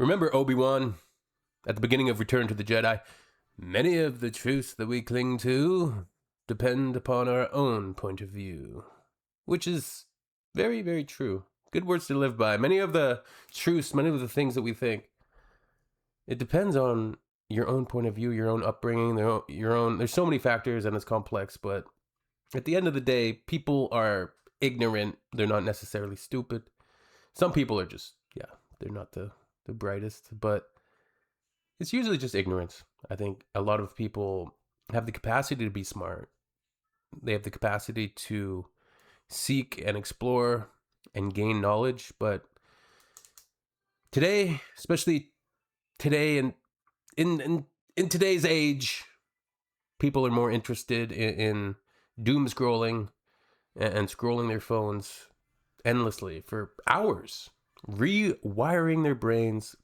Remember Obi-Wan at the beginning of Return to the Jedi? Many of the truths that we cling to depend upon our own point of view. Which is very, very true. Good words to live by. Many of the truths, many of the things that we think, it depends on your own point of view, your own upbringing, your own. There's so many factors and it's complex, but at the end of the day, people are ignorant. They're not necessarily stupid. Some people are just, they're not the brightest, but it's usually just ignorance. I think a lot of people have the capacity to be smart. They have the capacity to seek and explore and gain knowledge, but today, especially today and in today's age, people are more interested in doom scrolling and scrolling their phones endlessly for hours, rewiring their brains,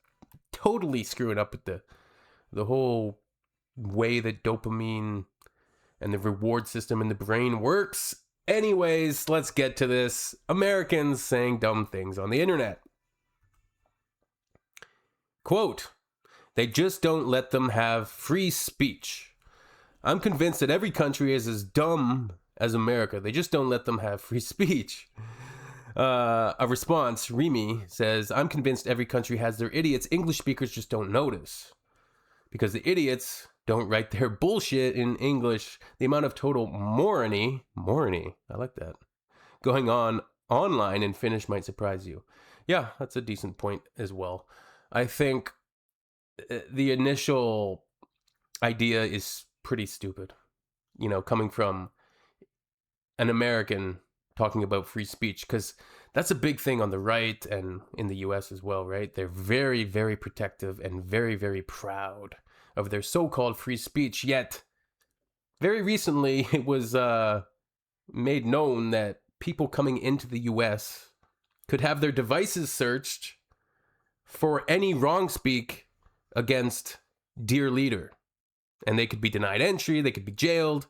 totally screwing up with the whole way that dopamine and the reward system in the brain works. Anyways, let's get to this. Americans saying dumb things on the internet. Quote, "They just don't let them have free speech. I'm convinced that every country is as dumb as America. They just don't let them have free speech." A response, Remy says, "I'm convinced every country has their idiots. English speakers just don't notice. Because the idiots don't write their bullshit in English. The amount of total morony, I like that, going on online in Finnish might surprise you." Yeah, that's a decent point as well. I think the initial idea is pretty stupid. You know, coming from an American talking about free speech, because that's a big thing on the right and in the US as well, right? They're very, very protective and very, very proud of their so-called free speech. Yet, very recently, it was made known that people coming into the US could have their devices searched for any wrong speak against dear leader. And they could be denied entry, they could be jailed,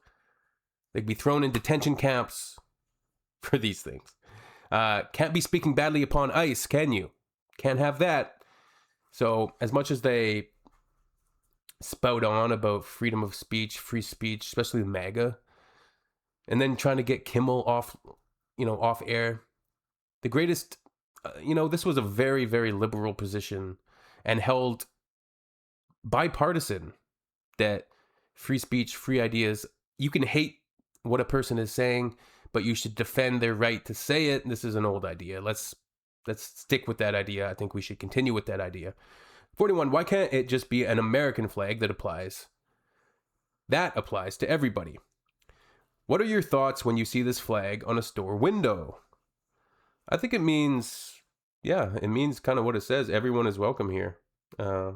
they could be thrown in detention camps for these things. Can't be speaking badly upon ICE, can you? Can't have that. So as much as they spout on about freedom of speech, free speech, especially MAGA, and then trying to get Kimmel off air, the greatest, this was a very, very liberal position and held bipartisan, that free speech, free ideas, you can hate what a person is saying, but you should defend their right to say it. This is an old idea. Let's stick with that idea. I think we should continue with that idea. 41, why can't it just be an American flag that applies? That applies to everybody. What are your thoughts when you see this flag on a store window? I think it means kind of what it says. Everyone is welcome here. I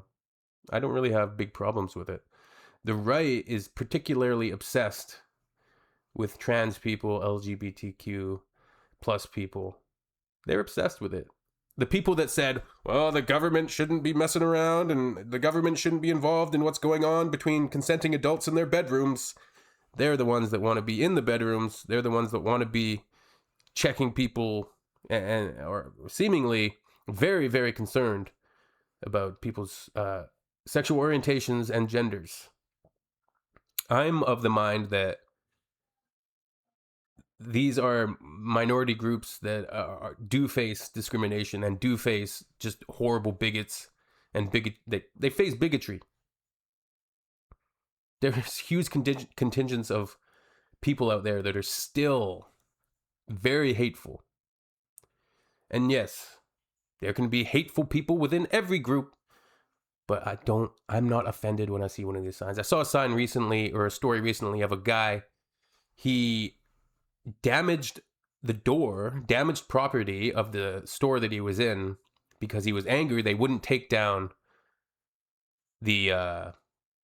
don't really have big problems with it. The right is particularly obsessed with trans people, LGBTQ plus people. They're obsessed with it. The people that said, well, the government shouldn't be messing around and the government shouldn't be involved in what's going on between consenting adults in their bedrooms, they're the ones that want to be in the bedrooms. They're the ones that want to be checking people or seemingly very, very concerned about people's sexual orientations and genders. I'm of the mind that these are minority groups that do face discrimination and do face just horrible bigots and they face bigotry. There's huge contingents of people out there that are still very hateful. And yes, there can be hateful people within every group, but I'm not offended when I see one of these signs. I saw a sign recently, or a story recently, of a guy. He damaged property of the store that he was in because he was angry they wouldn't take down the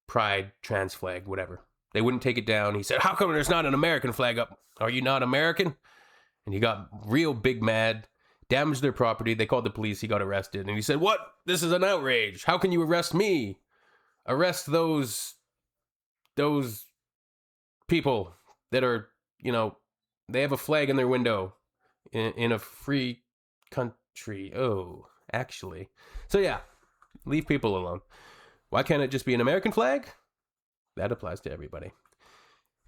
pride trans flag, whatever. They wouldn't take it down. He said, how come there's not an American flag up? Are you not American? And he got real big mad, damaged their property. They called the police. He got arrested. And he said, what? This is an outrage. How can you arrest me? Arrest those people that are, they have a flag in their window in a free country. Oh, actually. So yeah, Leave people alone. Why can't it just be an American flag? That applies to everybody.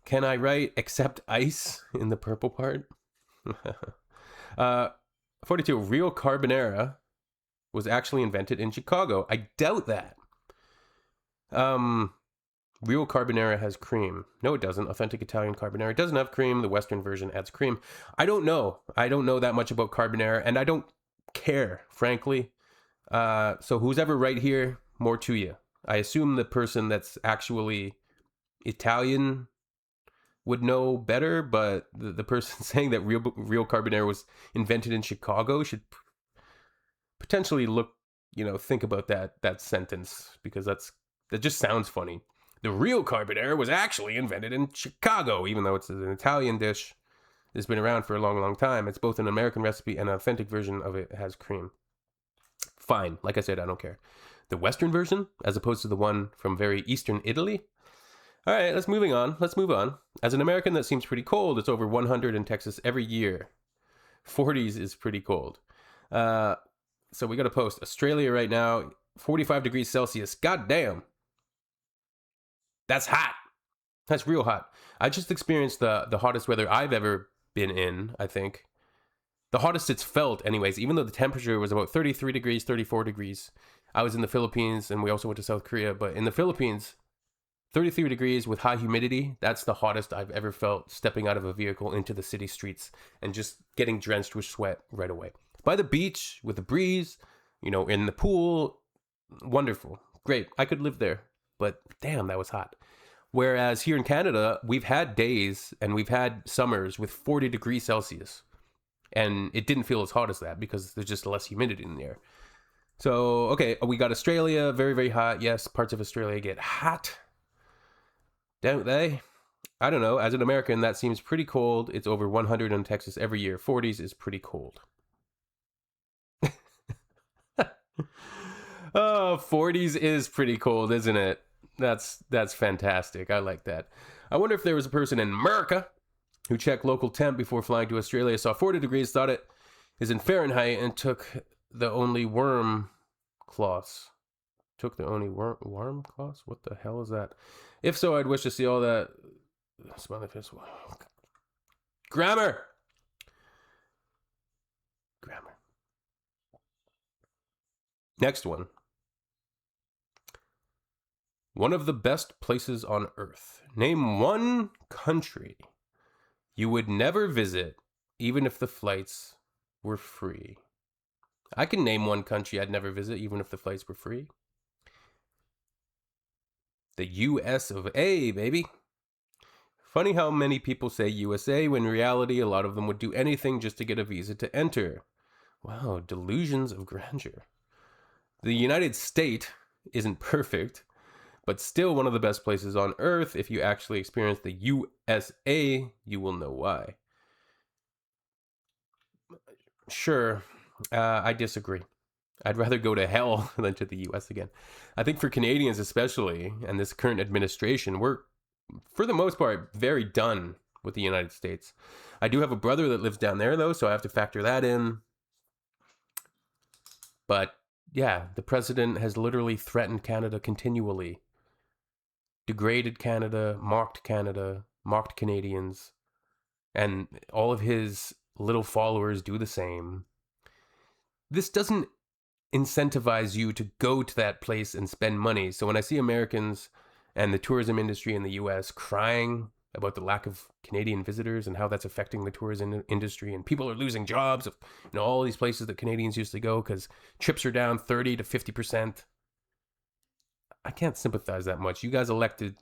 Can I write except ice in the purple part? 42. Real carbonara was actually invented in Chicago. I doubt that. Real carbonara has cream. No, it doesn't. Authentic Italian carbonara doesn't have cream. The Western version adds cream. I don't know. I don't know that much about carbonara, and I don't care, frankly. So who's ever right here, more to you. I assume the person that's actually Italian would know better, but the person saying that real carbonara was invented in Chicago should potentially think about that sentence, because that just sounds funny. The real carbonara was actually invented in Chicago, even though it's an Italian dish. It's been around for a long, long time. It's both an American recipe and an authentic version of it has cream. Fine. Like I said, I don't care. The Western version, as opposed to the one from very Eastern Italy. All right, let's move on. As an American, that seems pretty cold. It's over 100 in Texas every year. 40s is pretty cold. So we got to post Australia right now, 45 degrees Celsius. God damn. That's hot. That's real hot. I just experienced the hottest weather I've ever been in, I think. The hottest it's felt, anyways, even though the temperature was about 33 degrees, 34 degrees. I was in the Philippines, and we also went to South Korea. But in the Philippines, 33 degrees with high humidity, that's the hottest I've ever felt, stepping out of a vehicle into the city streets and just getting drenched with sweat right away. By the beach, with the breeze, in the pool, wonderful. Great. I could live there. But damn, that was hot. Whereas here in Canada, we've had days and we've had summers with 40 degrees Celsius. And it didn't feel as hot as that because there's just less humidity in the air. So, okay, we got Australia, very, very hot. Yes, parts of Australia get hot. Don't they? I don't know. As an American, that seems pretty cold. It's over 100 in Texas every year. 40s is pretty cold. Oh, 40s is pretty cold, isn't it? That's fantastic. I like that. I wonder if there was a person in America who checked local temp before flying to Australia, saw 40 degrees, thought it is in Fahrenheit, and took the only worm clause. Took the only worm clause? What the hell is that? If so, I'd wish to see all that. Smiley face. Grammar. Next one. One of the best places on earth. Name one country you would never visit, even if the flights were free. I can name one country I'd never visit, even if the flights were free. The US of A, baby. Funny how many people say USA when in reality a lot of them would do anything just to get a visa to enter. Wow, delusions of grandeur. The United States isn't perfect, but still one of the best places on earth. If you actually experience the USA, you will know why. Sure, I disagree. I'd rather go to hell than to the US again. I think for Canadians especially, and this current administration, we're, for the most part, very done with the United States. I do have a brother that lives down there, though, so I have to factor that in. But yeah, the president has literally threatened Canada continually. Degraded Canada, mocked Canadians, and all of his little followers do the same. This doesn't incentivize you to go to that place and spend money. So when I see Americans and the tourism industry in the US crying about the lack of Canadian visitors and how that's affecting the tourism industry, and people are losing jobs, all these places that Canadians used to go because trips are down 30 to 50%. I can't sympathize that much. You guys elected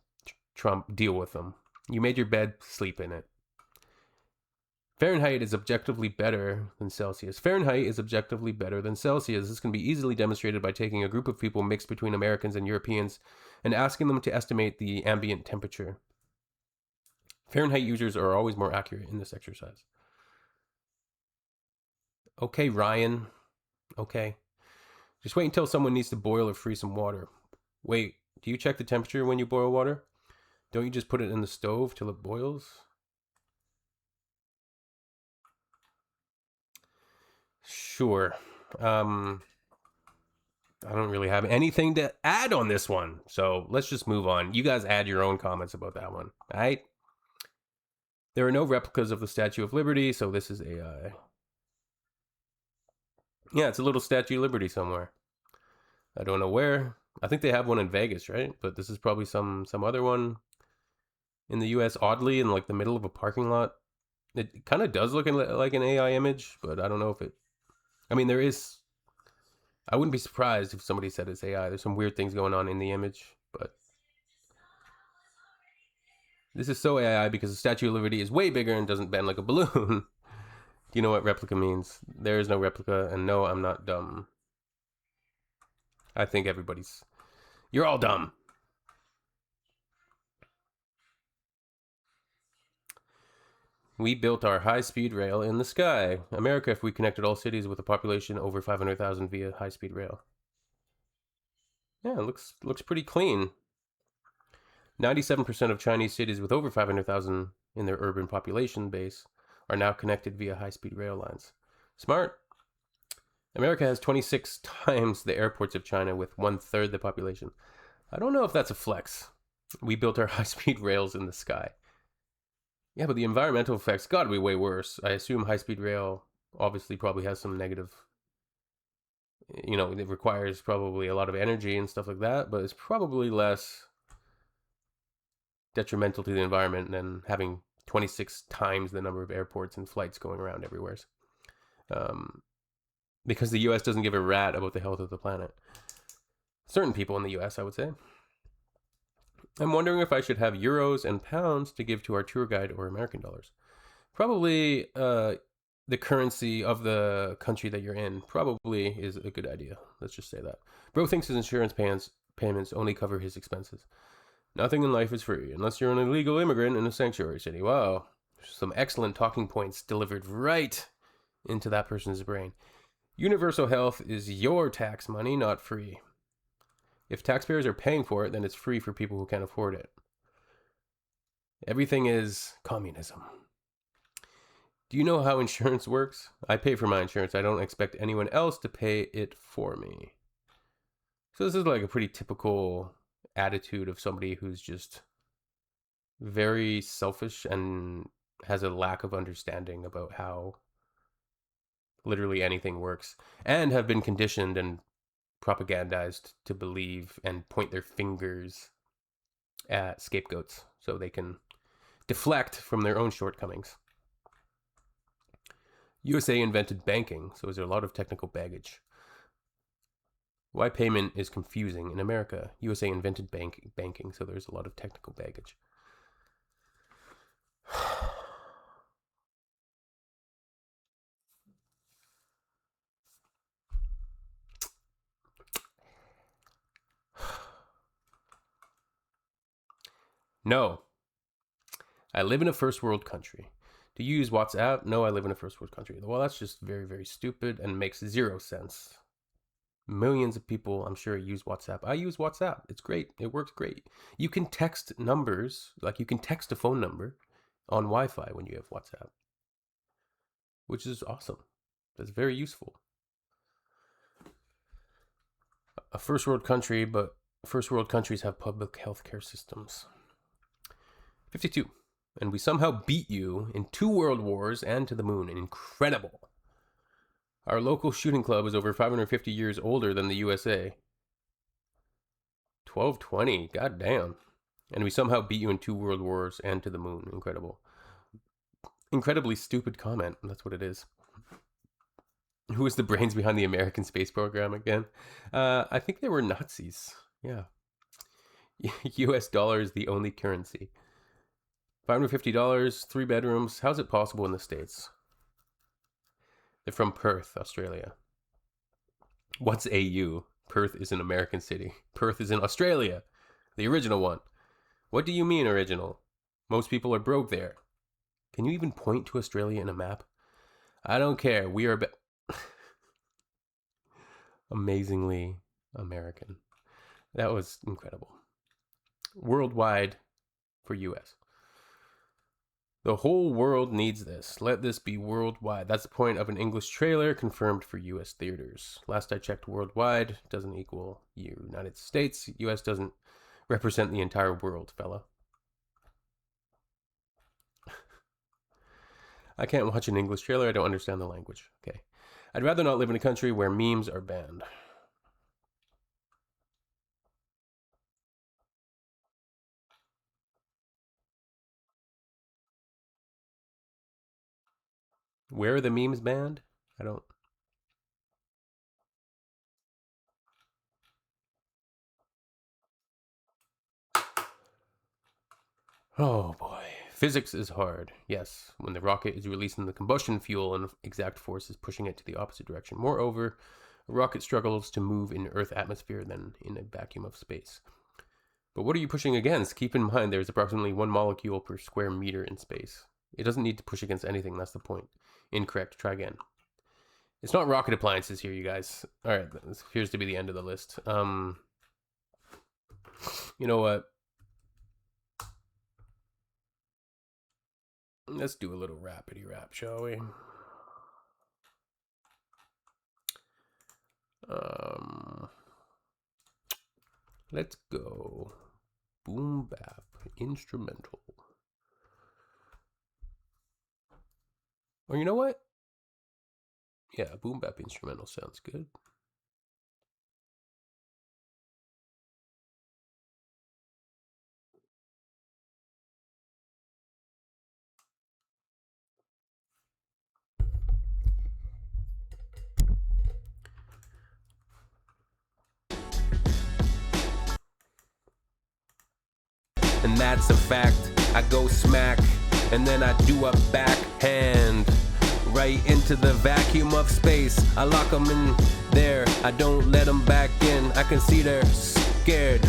Trump, deal with them. You made your bed, sleep in it. Fahrenheit is objectively better than Celsius. Fahrenheit is objectively better than Celsius. This can be easily demonstrated by taking a group of people mixed between Americans and Europeans and asking them to estimate the ambient temperature. Fahrenheit users are always more accurate in this exercise. Okay, Ryan. Okay. Just wait until someone needs to boil or freeze some water. Wait, do you check the temperature when you boil water? Don't you just put it in the stove till it boils? Sure. I don't really have anything to add on this one. So let's just move on. You guys add your own comments about that one. All right. There are no replicas of the Statue of Liberty, so this is AI. Yeah, it's a little Statue of Liberty somewhere. I don't know where. I think they have one in Vegas, right? But this is probably some other one in the US, oddly, in like the middle of a parking lot. It kind of does look like an AI image, but I don't know if it... I mean, there is... I wouldn't be surprised if somebody said it's AI. There's some weird things going on in the image, but... This is so AI because the Statue of Liberty is way bigger and doesn't bend like a balloon. Do you know what replica means? There is no replica, and no, I'm not dumb. I think everybody's... You're all dumb. We built our high-speed rail in the sky. America, if we connected all cities with a population over 500,000 via high-speed rail. Yeah, it looks pretty clean. 97% of Chinese cities with over 500,000 in their urban population base are now connected via high-speed rail lines. Smart. America has 26 times the airports of China with 1/3 the population. I don't know if that's a flex. We built our high-speed rails in the sky. Yeah, but the environmental effects got to be way worse. I assume high-speed rail obviously probably has some negative... You know, it requires probably a lot of energy and stuff like that, but it's probably less detrimental to the environment than having 26 times the number of airports and flights going around everywhere. Because the US doesn't give a rat about the health of the planet. Certain people in the US, I would say. I'm wondering if I should have euros and pounds to give to our tour guide or American dollars. Probably the currency of the country that you're in probably is a good idea. Let's just say that. Bro thinks his insurance payments only cover his expenses. Nothing in life is free unless you're an illegal immigrant in a sanctuary city. Wow. Some excellent talking points delivered right into that person's brain. Universal health is your tax money, not free. If taxpayers are paying for it, then it's free for people who can't afford it. Everything is communism. Do you know how insurance works? I pay for my insurance. I don't expect anyone else to pay it for me. So this is like a pretty typical attitude of somebody who's just very selfish and has a lack of understanding about how literally anything works, and have been conditioned and propagandized to believe and point their fingers at scapegoats so they can deflect from their own shortcomings. USA invented banking, so is there a lot of technical baggage? Why payment is confusing in America? USA invented banking, so there's a lot of technical baggage. No. I live in a first world country. Do you use WhatsApp? No, I live in a first world country. Well, that's just very, very stupid and makes zero sense. Millions of people, I'm sure, use WhatsApp. I use WhatsApp. It's great. It works great. You can text numbers, like you can text a phone number on Wi-Fi when you have WhatsApp, which is awesome. That's very useful. A first world country, but first world countries have public healthcare systems. 52. And we somehow beat you in 2 world wars and to the moon. Incredible. Our local shooting club is over 550 years older than the USA. 1220. God damn. And we somehow beat you in 2 world wars and to the moon. Incredible. Incredibly stupid comment. That's what it is. Who was the brains behind the American space program again? I think they were Nazis. Yeah. US dollar is the only currency. $550, 3 bedrooms. How's it possible in the States? They're from Perth, Australia. What's AU? Perth is an American city. Perth is in Australia. The original one. What do you mean original? Most people are broke there. Can you even point to Australia in a map? I don't care. We are amazingly American. That was incredible. Worldwide for US. The whole world needs this. Let this be worldwide. That's the point of an English trailer confirmed for U.S. theaters. Last I checked, worldwide doesn't equal United States. U.S. doesn't represent the entire world, fella. I can't watch an English trailer. I don't understand the language. Okay. I'd rather not live in a country where memes are banned. Where are the memes banned? I don't... Oh boy. Physics is hard. Yes, when the rocket is releasing the combustion fuel and exact force is pushing it to the opposite direction. Moreover, a rocket struggles to move in Earth atmosphere than in a vacuum of space. But what are you pushing against? Keep in mind there's approximately 1 molecule per square meter in space. It doesn't need to push against anything, that's the point. Incorrect, try again. It's not rocket appliances here, you guys. Alright, this appears to be the end of the list. You know what? Let's do a little rapidy rap, shall we? Let's go. Boom bap instrumental. Or you know what? Yeah, boom bap instrumental sounds good. And that's a fact. I go smack, and then I do a backhand right into the vacuum of space. I lock them in there, I don't let them back in. I can see they're scared.